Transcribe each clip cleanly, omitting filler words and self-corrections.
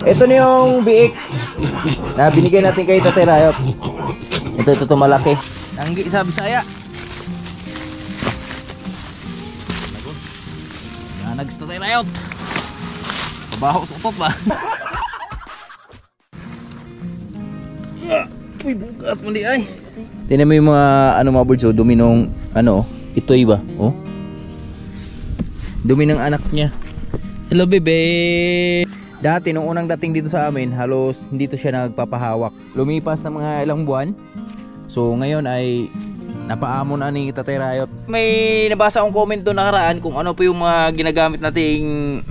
Ito na yung biik na binigay natin kay Tatay Rayot. Ito malaki. Tanggi sa Bisaya. Nags Tatay Rayot. Pabaho tutot ba? Uy, bugat mali ay. Tingnan mo yung mga mga birds, oh, dumi nung itoy ba? Oh. Dumi ng anak niya. Hello bebe. Dati nung unang dating dito sa amin, halos hindi to siya nagpapahawak. Lumipas na mga ilang buwan. So ngayon ay napaamon na ni Tatay Rayot. May nabasa akong comment doon nakaraan kung ano po yung mga ginagamit nating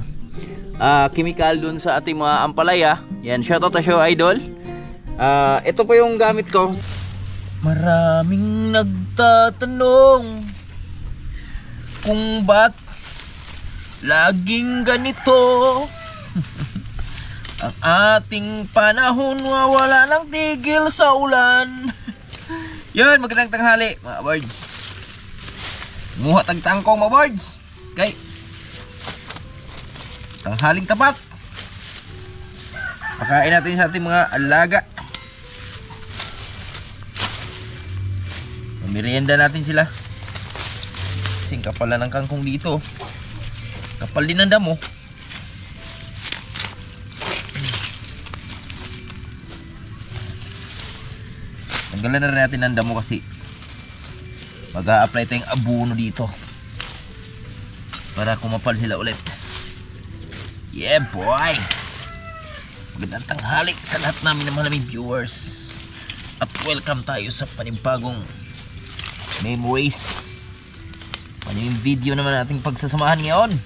chemical doon sa ating mga ampalaya. Yan, shoutout sa show idol. Ito po yung gamit ko. Maraming nagtatanong kung ba't laging ganito ang ating panahon, wala ng tigil sa ulan. Yan, magandang tanghali mga birds. Muha tagtangkong mga birds. Okay, tanghaling tapat. Pakain natin sa ating mga alaga. Merienda natin sila. Kasing kapal na ng kangkong dito. Kapal din ang damo. Tanggalan na rin natin ang damo kasi mag-a-apply tayong abono dito para kumapal sila ulit. Yeah boy. Magandang tanghali sa lahat namin ng maraming viewers. At welcome tayo sa panibagong memories. Ano yung video naman nating pagsasamahan ngayon?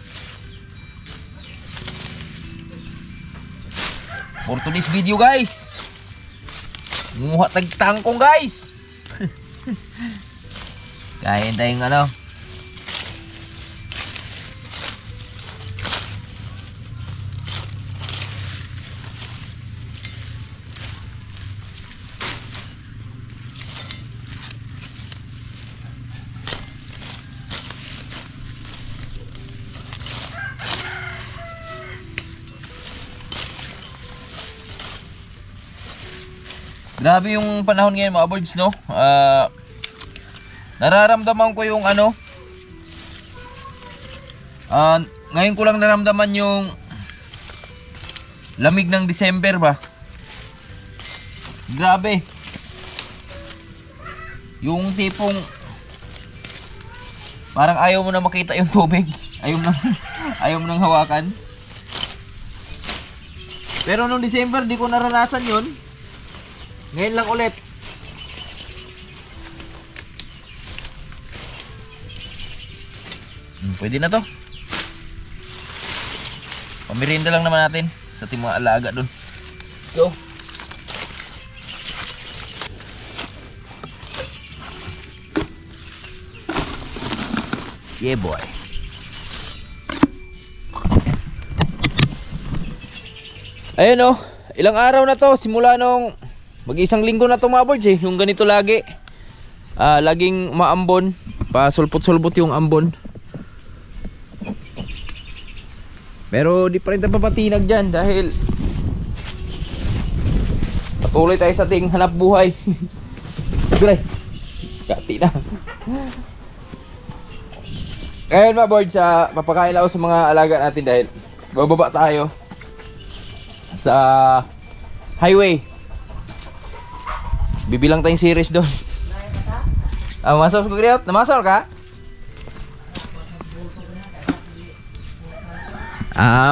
For today's video guys, muha tagtangkong guys. Kain tayong Grabe yung panahon ngayon mga birds, no? Nararamdaman ko yung ngayon ko lang naramdaman yung lamig ng December ba? Grabe. Yung tipong parang ayaw mo na makita yung tubig. Ayaw mo nang hawakan. Pero nung December di ko naranasan yun. Ngayon lang ulit. Pwede na to. Pamirinda lang naman natin sa ating mga alaga dun. Let's go. Yeah boy. Ayun oh, ilang araw na to simula nung mag-isang linggo na to mga birds yung ganito lagi. Laging maambon, pasulpot-sulpot yung ambon. Pero di pa rin tayo papatinag dyan dahil patuloy tayo sa ating hanap buhay. Gulay, kati na. Ngayon mga birds, papakain ako sa mga alaga natin dahil bababa tayo sa highway. Bibilang tayong series doon. Masal ko Griot? Namasal ka?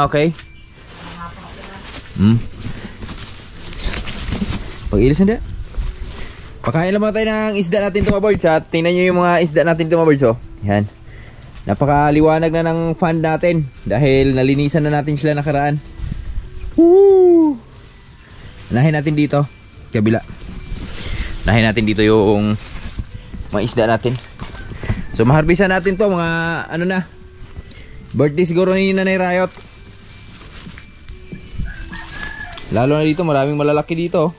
Okay. Pag-ilis na. Pakain lang tayo ng isda natin ito mga birds. Tingnan nyo yung mga isda natin ito mga birds. Yan. Napakaliwanag na ng fan natin dahil nalinisan na natin sila nakaraan. Woo! Unahin natin dito kabila. Unahin natin dito yung mga isda natin. So maharbisan natin to mga birthday siguro ni Nanay Rayot. Lalo na dito maraming malalaki dito.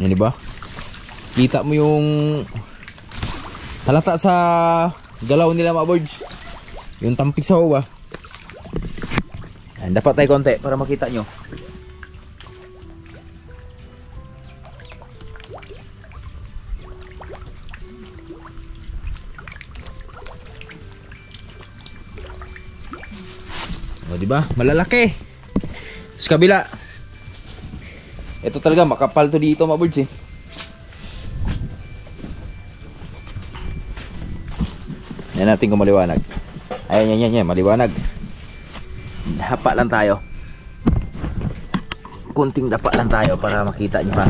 Yan diba? Kita mo yung halata sa galaw nila mga birds. Yung tampik sa uwa. Ayan, dapat tayo konti para makita nyo. O, diba? Malalaki. Sa kabila. Ito talaga, makapal to dito mga birds eh. Yan natin kung maliwanag. Ayan, yan, maliwanag. Dapa lang tayo. Kunting dapa lang tayo para makita nyo ha.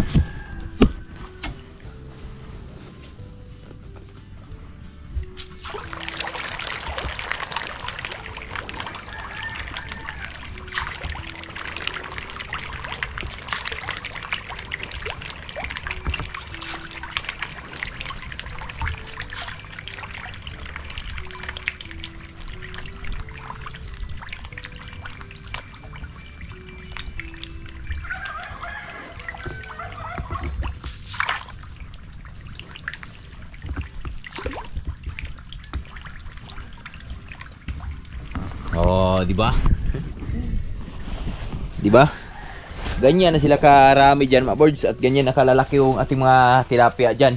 Oh, di ba? Di ba? Ganyan na sila karami diyan, mga birds, at ganyan na kalalaki yung ating mga tilapia diyan.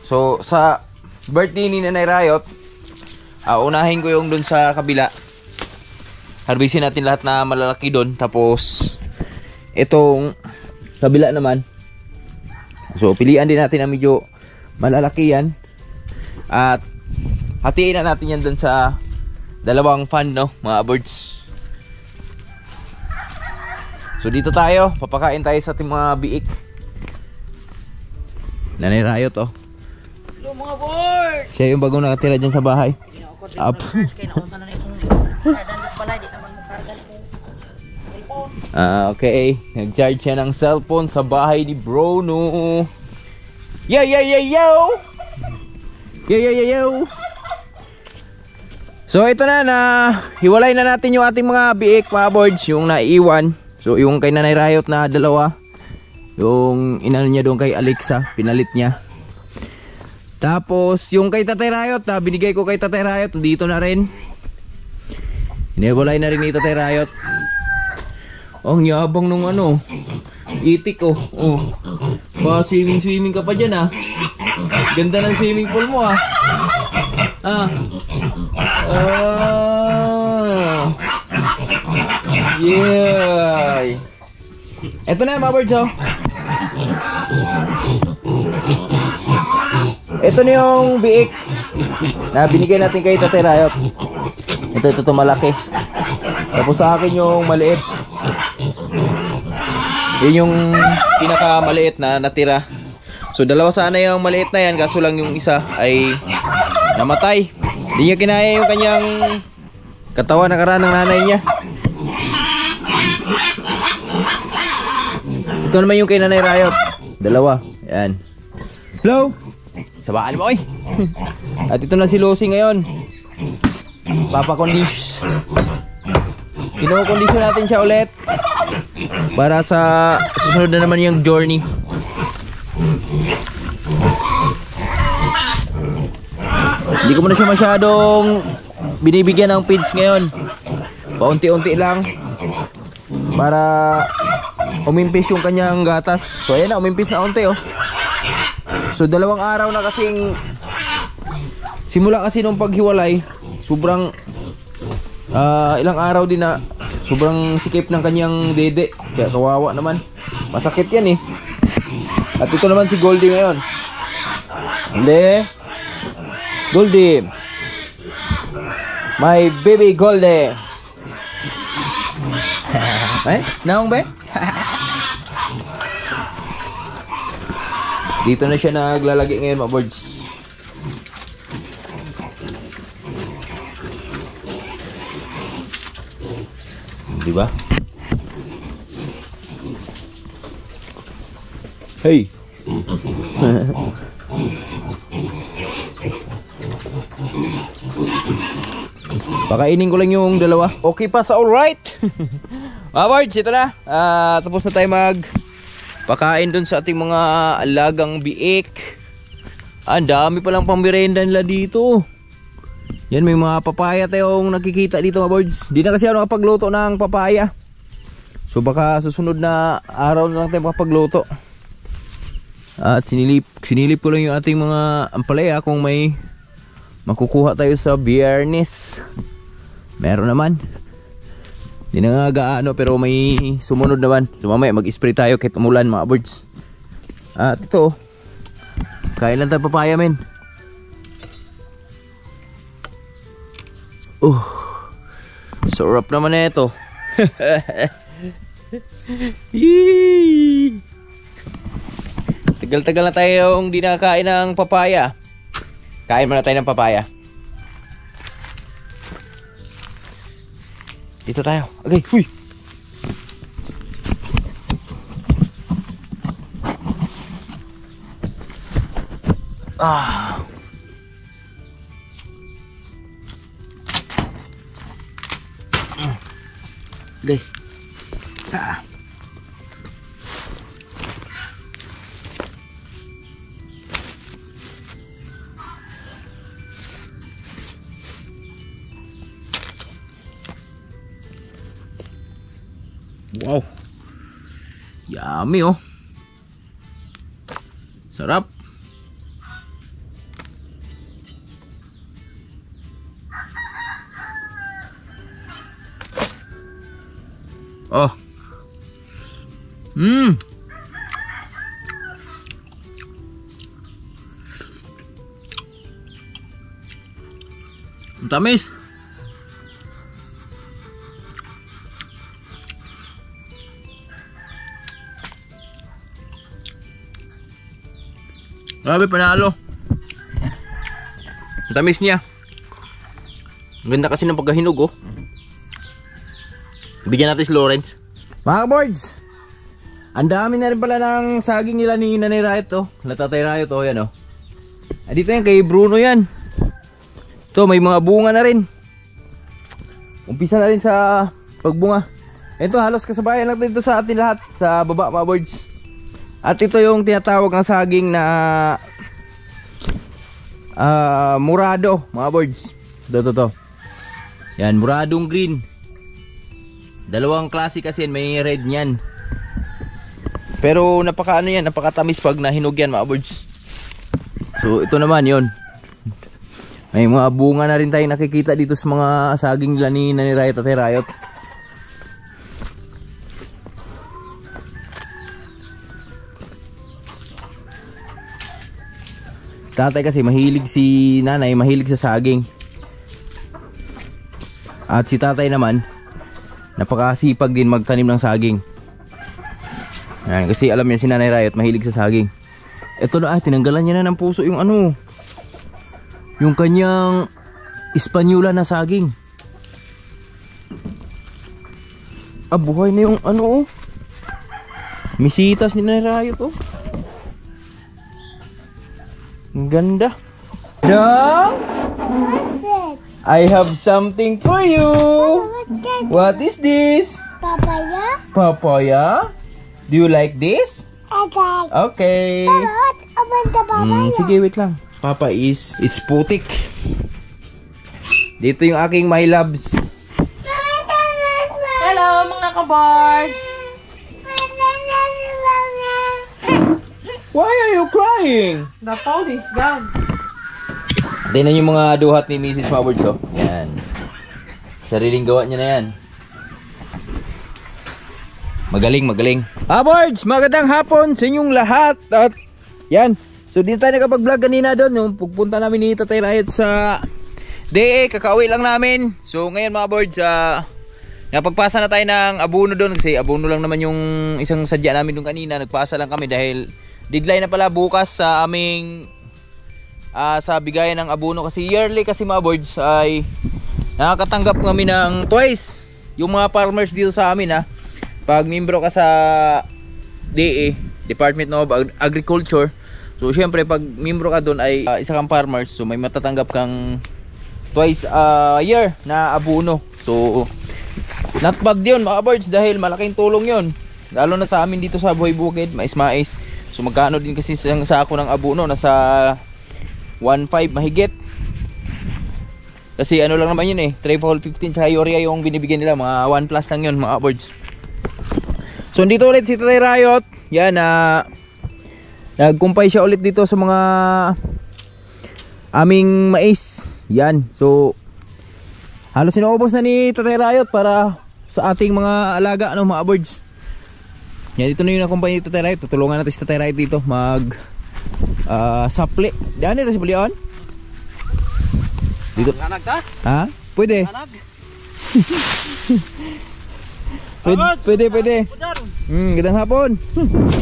So, sa birthday ni Nanay Riot, unahin ko yung dun sa kabila. Harvestin natin lahat na malalaki doon, tapos itong kabila naman. So, pilian din natin na medyo malalaki yan. At hatiin na natin yan dun sa dalawang fan, no, mga birds. So dito tayo, papakain tayo sa ating mga biik. Nanay Riot, oh. Hello mga birds! Siya yung bagong nakatira dyan sa bahay. Up. Okay, nag-charge siya ng cellphone sa bahay ni Bruno. Yo! Yo! So ito na, hiwalay na natin yung ating mga biik, mga birds, yung naiwan. So yung kay Nanay Riot na dalawa, yung inano niya doon kay Alexa, pinalit niya. Tapos yung kay Tatay Riot, binigay ko kay Tatay Riot, dito na rin. Hiniwalay na rin ni Tatay Riot. Oh, ang yabang nung ano, itik, oh. Pa swimming ka pa dyan, ah. Ganda ng swimming pool mo, ah. Yeah. Ito na mga birds, oh. Ito na yung biik na binigay natin kay Tatay Riot. Ito malaki. Tapos sa akin yung maliit. Yun yung pinakamaliit na natira. So dalawa sana yung maliit na yan, kaso lang yung isa ay namatay. Hindi niya kinaya yung kanyang katawan na karan ng nanay niya. Ito naman yung kay Nanay Riot. Dalawa. Ayan. Hello! Sabaan mo, oy! At ito na si Lucy ngayon. Papakondis. Kinokondisyon natin siya ulit para sa susunod na naman yung journey. Hindi ko muna siya masyadong binibigyan ng feeds ngayon. Paunti-unti lang para umimpis yung kanyang gatas. So ayan na, umimpis na unti, oh. So dalawang araw na kasing simula kasi nung paghiwalay, sobrang ilang araw din na sobrang sikip ng kanyang dede. Kaya kawawa naman. Masakit yan, eh. At ito naman si Goldie ngayon. Hindi. Goldie. My baby Goldie. Eh? Naong ba? Dito na siya naglalagi ngayon, mga birds. Diba? Hey! Pakainin ko lang yung dalawa. Okay pa sa alright. Mga birds, ito na. Tapos na tayo pakain dun sa ating mga alagang biik. Ang dami palang pambirenda nila dito. Yan, may mga papaya tayong nakikita dito mga birds. Di na kasi ako nakapagluto ng papaya. So baka susunod na araw na lang tayo makapagluto. At sinilip ko lang yung ating mga ampalaya kung may makukuha tayo sa Biyernes. Meron naman. Di na nga gaano pero may sumunod naman. So mamaya mag-spray tayo kahit umulan mga birds. At ito, kain lang tayo papaya men. Sarap naman na ito. Tagal-tagal na tayong di nakakain ng papaya. Kain muna tayo ng papaya. Dito tayo. Okay, huy. Okay. Wow. Yummy oh. Sarap. Oh. Ang tamis. Grabe, panalo. Ang tamis niya. Ang ganda kasi ng pagkahinog oh. Bigyan natin si Lawrence. Mga boards, ang dami na rin pala ng saging nila ni Nanay Riot oh. Natatay Riot oh, yan oh. Dito yan kay Bruno yan. Ito may mga bunga na rin. Umpisa na rin sa pagbunga. Ito halos kasabayan lang dito sa atin lahat sa baba mga boards. At ito yung tinatawag ng saging na murado mga boards. Ito. Yan, muradong green. Dalawang klase kasi may red niyan. Pero napaka ano yan, napakatamis pag nahinog yan mga birds. So ito naman yon. May mga bunga na rin tayong nakikita dito sa mga saging nila ni Nanay Riot at Riot. Tatay kasi mahilig si nanay, mahilig sa saging. At si tatay naman napakasipag din magtanim ng saging. Ayan, kasi alam niya si Nanay Riot mahilig sa saging. Ito na tinanggalan niya na ng puso yung ano, yung kanyang Espanyola na saging. Buhay na yung ano oh. Misitas ni Nanay Riot oh. Ang ganda. Dong, I have something for you. What is this? Papaya. Papaya? Do you like this? Okay. Okay. Open the papaya. Sige, wait lang. Papa is, it's putik. Dito yung aking my loves. Hello mga kabard. Why are you crying? The phone is gone. Tingnan yung mga duhat ni Mrs. Mawards oh. Yan. Sariling gawa niya na yan. Magaling. Mawards, magandang hapon sa inyong lahat. At yan. So dito tayo nakapag-vlog kanina doon. Yung pagpunta namin ni Tatay Riot sa DE. Kakauwi lang namin. So ngayon mga boards, napagpasa na tayo ng abono doon. Kasi abono lang naman yung isang sadya namin doon kanina. Nagpasa lang kami dahil deadline na pala bukas sa aming sa bigayan ng abono. Kasi yearly kasi mga boards ay nakakatanggap kami ng twice. Yung mga farmers dito sa amin pag membro ka sa DE, Department of Agriculture. So syempre pag membro ka doon ay isa kang farmers. So may matatanggap kang twice a year na abono. So not bad yun mga boards dahil malaking tulong yun. Lalo na sa amin dito sa Buhay Bukid, mais. So magkano din kasi sa ako ng abono, nasa 1.5 mahigit. Kasi ano lang naman yun eh, triple 15 tsaka urea yung binibigyan nila, mga 1 plus lang yun mga birds. So dito ulit si Tatay Riot. Yan nagkumpay siya ulit dito sa mga aming mais. Yan. So halos sinuubos na ni Tatay Riot para sa ating mga alaga mga birds. Yan, dito na yung nakumpay ni Tatay Riot. Tutulungan natin si Tatay Riot dito mag sapli. Diyan nila si Bulion. Dito. Lanag ta? Ha? Pwede. Lanag. Pwede. Gandang hapon.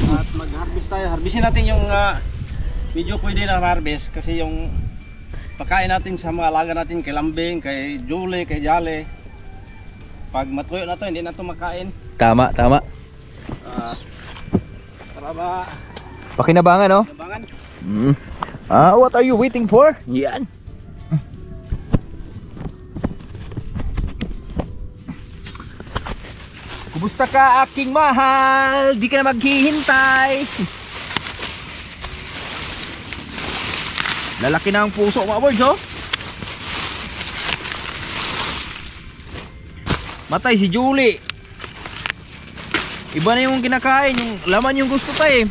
At mag-harvest tayo. Harvestin natin yung medyo pwede na harvest kasi yung pagkain natin sa mga alaga natin kay Lambing, kay Julie, kay Jale. Pag matuyo na to, hindi na to makain. Tama. Para ba Pakinabangan, no? nabangan? What are you waiting for? Yan. Kumusta ka aking mahal? Di ka na maghihintay. Lalaki na ang puso mga birds, oh. Matay si Julie. Iba na yung kinakain, yung laman yung gusto tayo eh.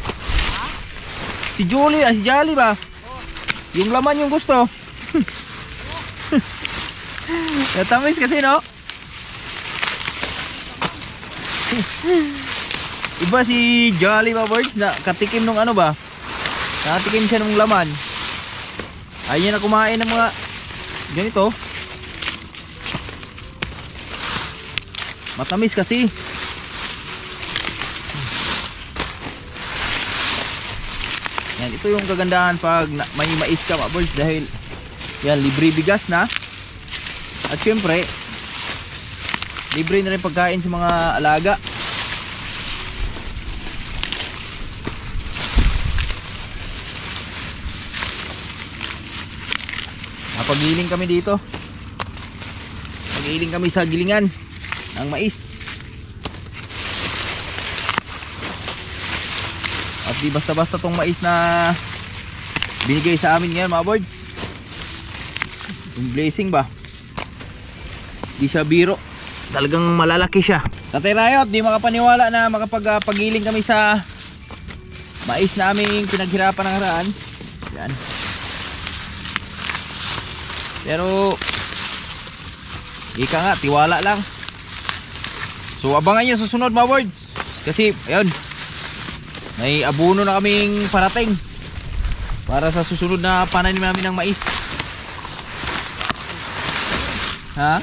Si Julie, si Jolly ba? Yung laman yung gusto. Natamis kasi, no? Iba si Jolly ba birds na katikim nung ano ba? Nakatikim siya nung laman. Ayaw niya na kumain ng mga ganito. Matamis kasi. Yan, ito yung kagandahan pag may mais ka mga birds dahil yan, libre bigas na. At syempre libre na rin pagkain sa mga alaga. Napagiling kami dito. Nagiling kami sa gilingan ng mais. At di basta-basta tong mais na binigay sa amin ngayon mga birds. Yung blessing ba? Di siya biro. Talagang malalaki siya. Tatay Riot, di makapaniwala na makapagpagiling kami sa mais na aming pinaghirapan ng haraan. Yan. Pero ika nga, tiwala lang. So abangan nyo sa sunod mga birds. Kasi ayun, may abono na kaming parating para sa susunod na pananim namin ng mais. Ha?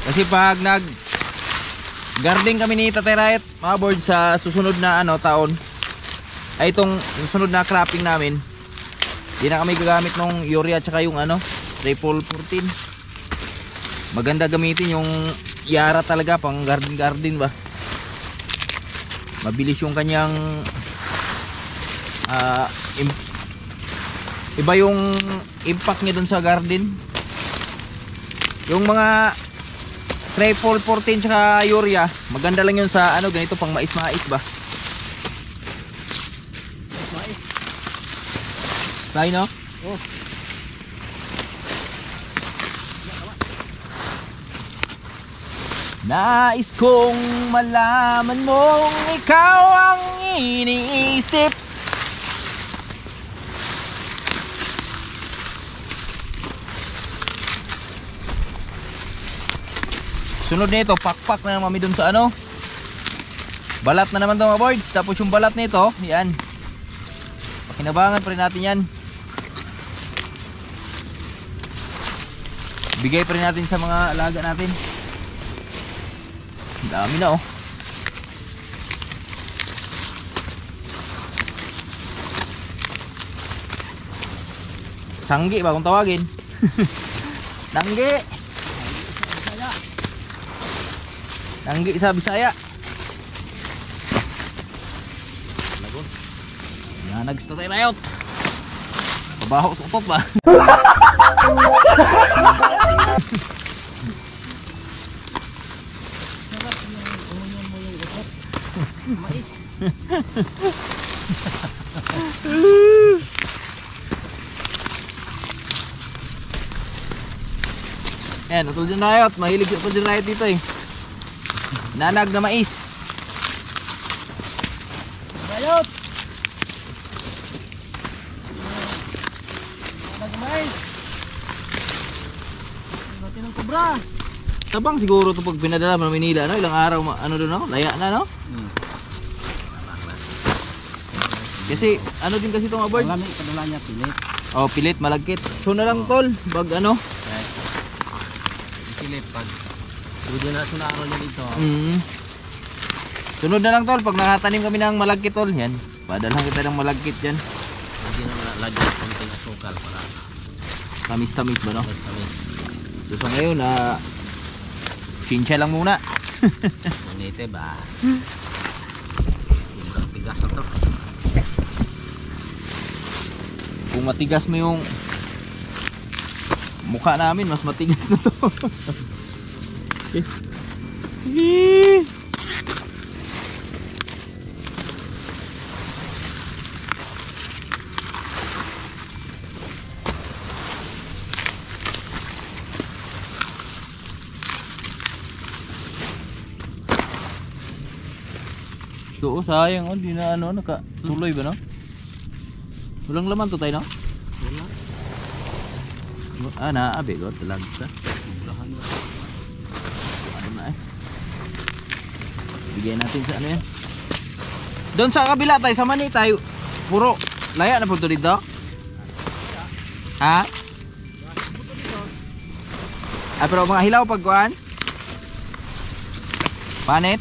Kasi pag nag garden kami ni Tatay Riot mga board sa susunod na taon ay itong susunod na cropping namin, di na kami gagamit ng urea tsaka yung triple 14. Maganda gamitin yung Yara talaga pang garden ba. Mabilis yung kanyang iba yung impact niya dun sa garden. Yung mga triple 14 tsaka urea, maganda lang yun sa ganito pang mais ba. Mais. Tayo, no? Oh. Nais kong malaman mong ikaw ang iniisip. Sunod nito, pakpak na naman dun sa balat na naman to mga boards. Tapos yung balat nito, yan, pakinabangan pa rin natin yan. Bigay pa rin natin sa mga alaga natin. Dami na Sanggi ba kung tawagin? Tanggi. Tanggi sa Bisaya. Nanag sa tayo rayot. Pabaho sa utot ba? Mais. Yan, utol dyan rayot. Mahilig utol dyan rayot dito eh. Nanag na mais. Rayot. Nagmais. Natin ng kubra. Tabang siguro to pag pinadala mo ng Manila, no? Ilang araw, ano doon, no? Laya na, no? Kasi, ano din kasi itong birds? Malamig, padala niya pilit. Oh, pilit, malagkit. So na lang, tol. Bag ano? Pilit pag pwede na sunaro niya dito. Sunod na lang, tol. Pag nakatanim kami ng malagkit, tol. Yan. Padalhan kita ng malagkit dyan. Hindi na lagyan konting asukal para Tamis-tamis ba, no? tamis. So sa ngayon, chinsya lang muna. Ngunite ba? Yung tigas na to. Kung matigas mo yung mukha namin, mas matigas na to. Sige. So, sayang, oh, di na ano, nakatuloy ba, no? Walang laman to tayo, no? Wala. Ah, naabi ko, talag ka. Ano na eh. Bigyan natin sa ano yan. Doon sa kabila tayo, sa mani tayo. Puro, laya na po to dito. Ha? Ah, pero mga hilaw pagkuhan? Panit?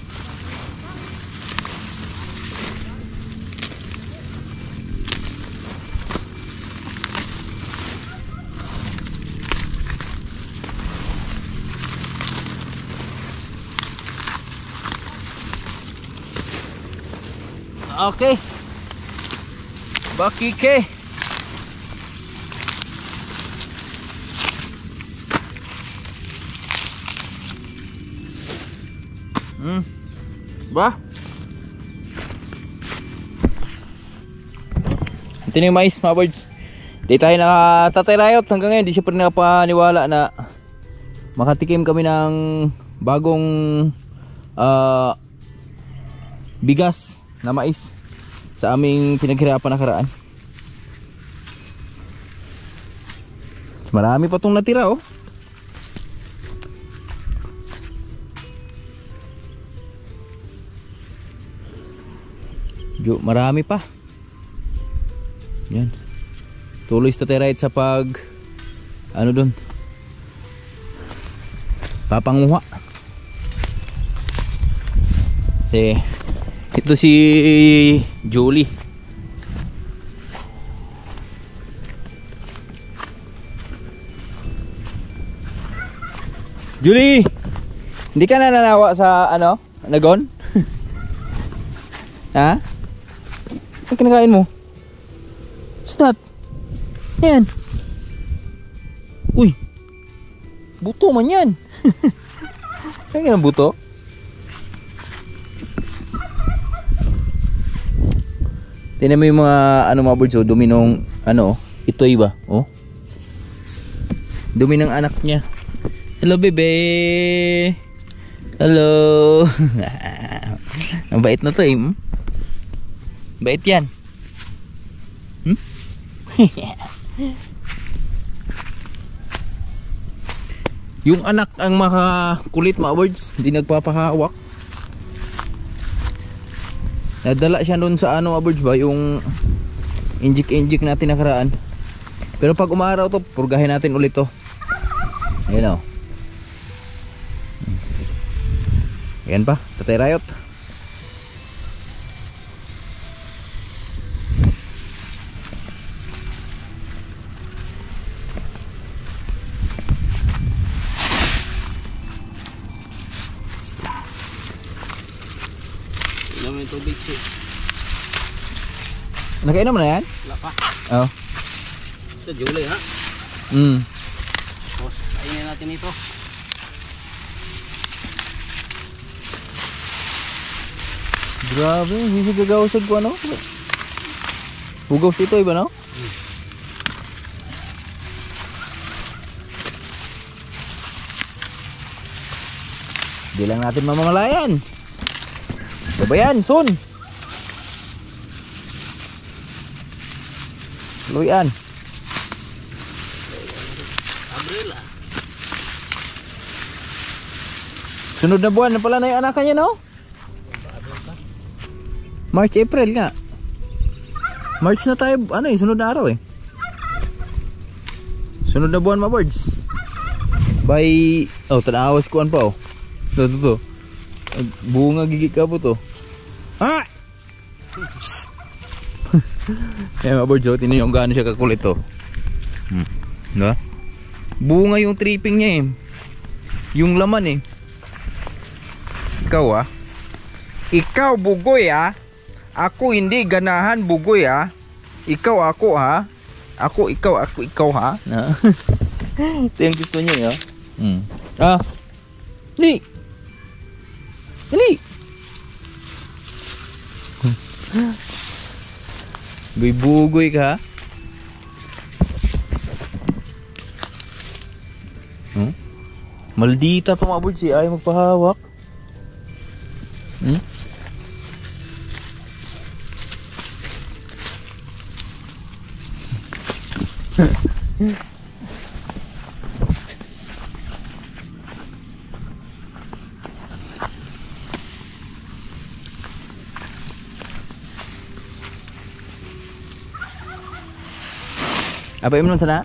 Okay. Bakike. Ba? Ito na yung mais, mga birds. Di tayo nakatatay-rayot hanggang ngayon. Di siya pa rin nakapaniwala na makatikim kami ng bagong bigas na mais sa aming pinaghirapan nakaraan. Marami pa tong natira, oh. Marami pa. Yan. Tuloy sa tayo sa pag ano dun, papanguha. Ito si Julie. Julie, hindi ka na nanawa sa ano, nagon? Ha? Ano kinakain mo? What's that? Yan. Uy, buto man yan. Kaya nga ng buto? Tingnan mo yung mga ano, mga birds, oh, dumi nung ano, itoy ba? Oh. Dumi ng anak niya. Hello, bebe. Hello. Ang bait na to eh. Bait yan. Yung anak ang makakulit, mga birds, hindi nagpapahawak. Nadala siya doon sa ano, mga birds ba, yung injik natin nakaraan. Pero pag umaraw to, purgahin natin ulit to. Ayan o. Ayan pa, tatay rayot. yung tubig si. Nakainom na yan? Wala pa. Oo. Sa July ha. Tapos kainin natin ito. Grabe, hindi gagawsod ko ano? Bugaws ito iba no? Di lang natin mamamalayan. Babayan, son. Luyan. Umbrella. Sunod na buwan na pala na yung anak niya no? March, April nga. March na tayo, ano eh, sunod na araw eh. Sunod na buwan mga birds. By, oh, tanawas kuan pa oh. Ito. Bunga gigit ka po to. Ah! Kaya mga birds oh, tinan yung gaano siya kakulit to. Diba? Bunga yung tripping niya eh. Yung laman eh. Ikaw ah. Ikaw bugoy ah. Ako hindi ganahan bugoy ah. Ikaw ako ha. Ako ikaw ha. Ito yung gusto niya ya. Ah. Ni. Ni. Bugoy ka ha. Maldita to mga birds eh. Ayaw magpahawak. Apa yung sana?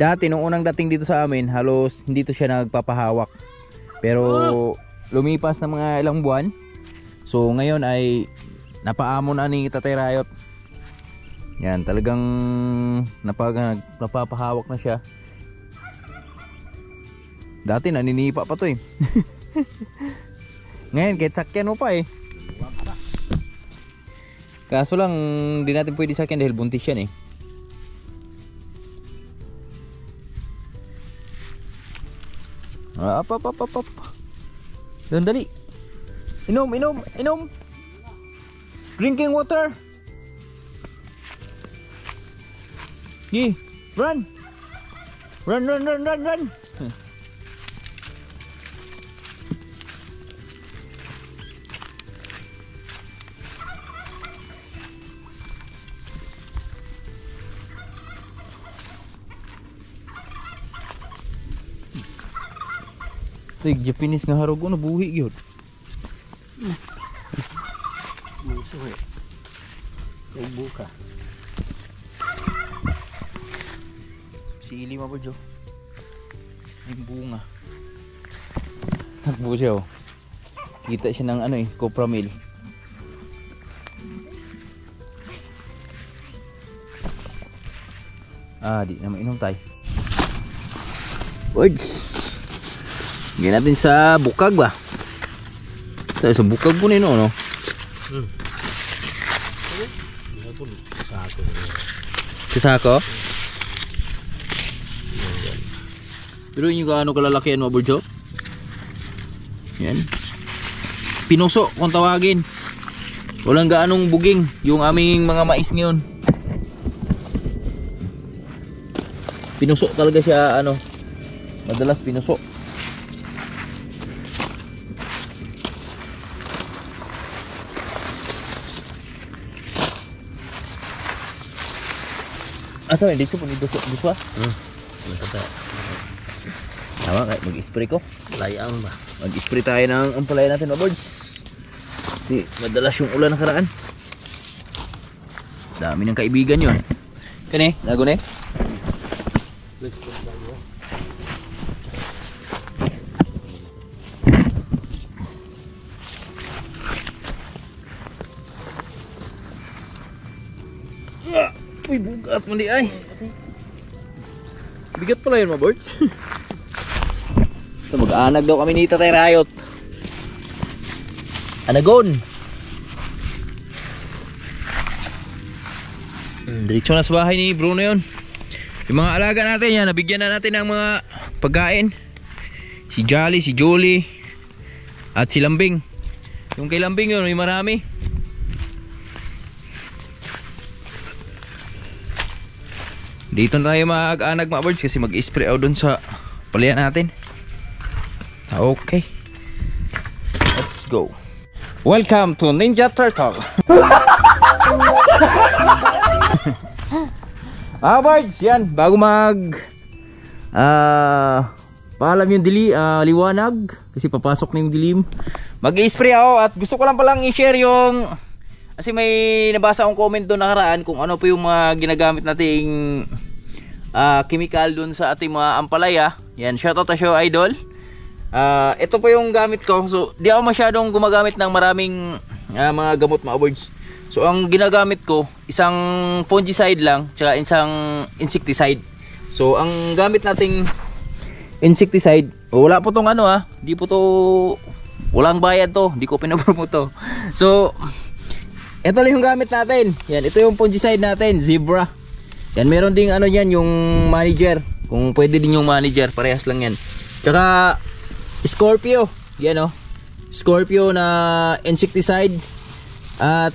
Dati nung unang dating dito sa amin, halos hindi to siya nagpapahawak. Pero lumipas na mga ilang buwan. So ngayon ay napaamon na ni Tatay Rayot. Yan, talagang napapahawak na siya. Dati naninipa pa to eh. Ngayon kahit sakyan mo pa eh. Kaso lang di natin pwede sakyan dahil buntis yan eh. Apa. Dali. Inom. Drinking water. Gi, run. Run. Tig Japanese nga harog ko nabuhi gyud. Muso eh. Buka. Sili mga birds oh. Yung bunga. Takbo siya oh. Kita siya ng ano eh, copra meal. Ah, di na mainom tayo. Birds. Gyan natin sa bukag ba? Sa bukag po nino no? Sa sako? Pero yung gaano kalalakihan mga birds oh. Yan. Pinuso kung tawagin. Walang gaanong buging yung aming mga mais ngayon. Pinuso talaga siya ano. Madalas pinuso. Asa may dito po ni Duso ah? Tama kahit mag-spray ko. Layang ba? Mag-spray tayo ng ampalaya natin mga birds. Kasi madalas yung ulan nakaraan. Dami ng kaibigan yun. Kani, lago na eh. Uy, bugat mali ay. Bigat pala yun mga birds. Ito, mag-aanag daw kami ni Tatay Rayot. Anagon. Diretso na sa bahay ni Bruno yun. Yung mga alaga natin yan, nabigyan na natin ng mga pagkain. Si Jolly, si Julie, at si Lambing. Yung kay Lambing yun, may marami. Dito na tayo mag-anag mga birds kasi mag-spray out dun sa palayan natin. Okay, let's go. Welcome to Ninja Turtle. Birds, yan, bago paalam yung liwanag kasi papasok na yung dilim. Mag-i-spray ako at gusto ko lang palang i-share yung kasi may nabasa akong comment doon nakaraan kung ano po yung mga ginagamit nating chemical doon sa ating mga ampalaya. Yan, shoutout to show idol. Ito po yung gamit ko. So, di ako masyadong gumagamit ng maraming mga gamot mga birds. So, ang ginagamit ko, isang fungicide lang, tsaka isang insecticide. So, ang gamit nating insecticide, wala po tong di po to, walang bayad to, di ko pinapromote to. So, ito lang yung gamit natin. Yan, ito yung fungicide natin, Zebra. Yan, meron ding yan, yung manager. Kung pwede din yung manager, parehas lang yan. Tsaka, Scorpio. Yan Scorpio na insecticide. At,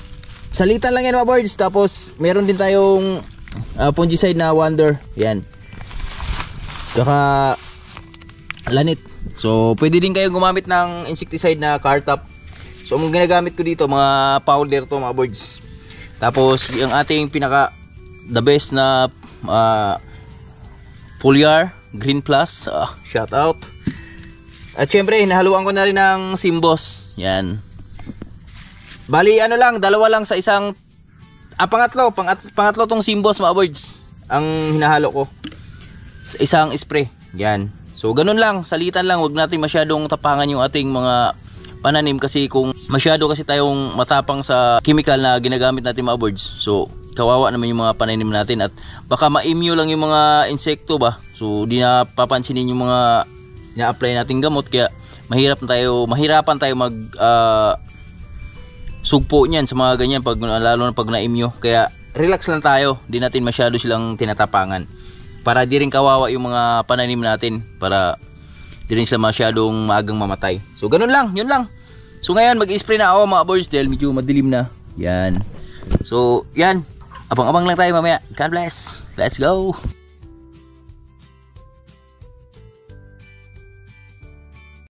salitan lang yan mga birds. Tapos, meron din tayong fungicide na Wonder. Yan. Tsaka, Lanit. So, pwede din kayong gumamit ng insecticide na Cartap. So, ang ginagamit ko dito, mga powder to mga birds. Tapos, yung ating pinaka the best na Foliar Green Plus. Shout out. At syempre, hinahaluan ko na rin ng Simbos. Yan. Bali, dalawa lang sa isang pangatlo tong Simbos mga birds. Ang hinahalo ko. Sa isang spray. Yan. So, ganun lang. Salitan lang. Huwag natin masyadong tapangan yung ating mga pananim kasi kung masyado kasi tayong matapang sa chemical na ginagamit natin mga birds, so kawawa naman yung mga pananim natin at baka ma-immune lang yung mga insekto ba, so di na papansinin yung mga na-apply nating gamot kaya mahirapan tayo mag sugpo niyan sa mga ganyan lalo na pag na-immune. Kaya relax lang tayo, di natin masyado silang tinatapangan para di rin kawawa yung mga pananim natin, para di rin sila masyadong maagang mamatay. So ganun lang, yun lang. So ngayon mag-spray na ako mga birds dahil medyo madilim na. Yan. So yan, abang-abang lang tayo mamaya. God bless. Let's go.